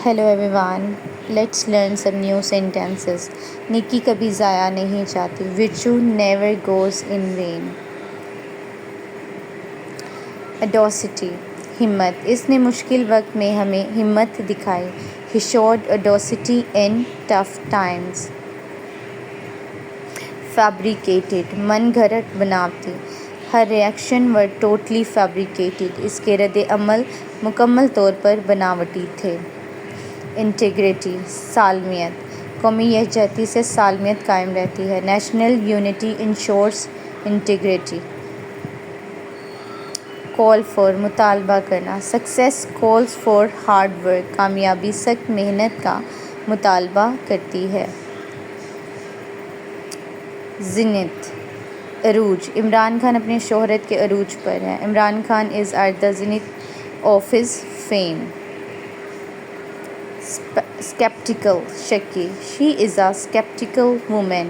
Hello everyone, let's learn some new sentences. نیکی کبھی ضائع نہیں جاتی. Virtue never goes in vain. Audacity, ہمت. اس نے مشکل وقت میں ہمیں ہمت دکھائی. He showed audacity in tough times. Fabricated, من گھڑت بناوٹی. Her reaction were totally fabricated. اس کے رد عمل مکمل طور پر بناوٹی تھے. انٹیگریٹی, سالمیت. قومی یکجہتی سے سالمیت قائم رہتی ہے. National unity insures integrity. Call for, مطالبہ کرنا. Success calls for hard work. کامیابی سخت محنت کا مطالبہ کرتی ہے. زینت, عروج. عمران خان اپنی شہرت کے عروج پر ہے. Imran Khan is at the zenith of his fame. Sceptical, شکی. She is a sceptical woman.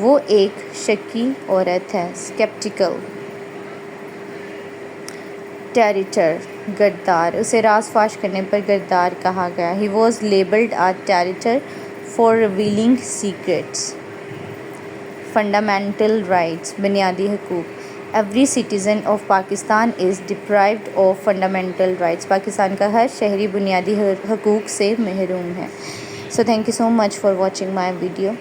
وہ ایک شکی عورت ہے. اسکیپٹیکل. ٹیریٹر, غدار. اسے راز فاش کرنے پر غدار کہا گیا. He was labelled a traitor for revealing secrets. Fundamental rights, بنیادی حقوق. Every citizen of Pakistan is deprived of fundamental rights. Pakistan کا ہر شہری بنیادی حقوق سے محروم ہے. So thank you so much for watching my video.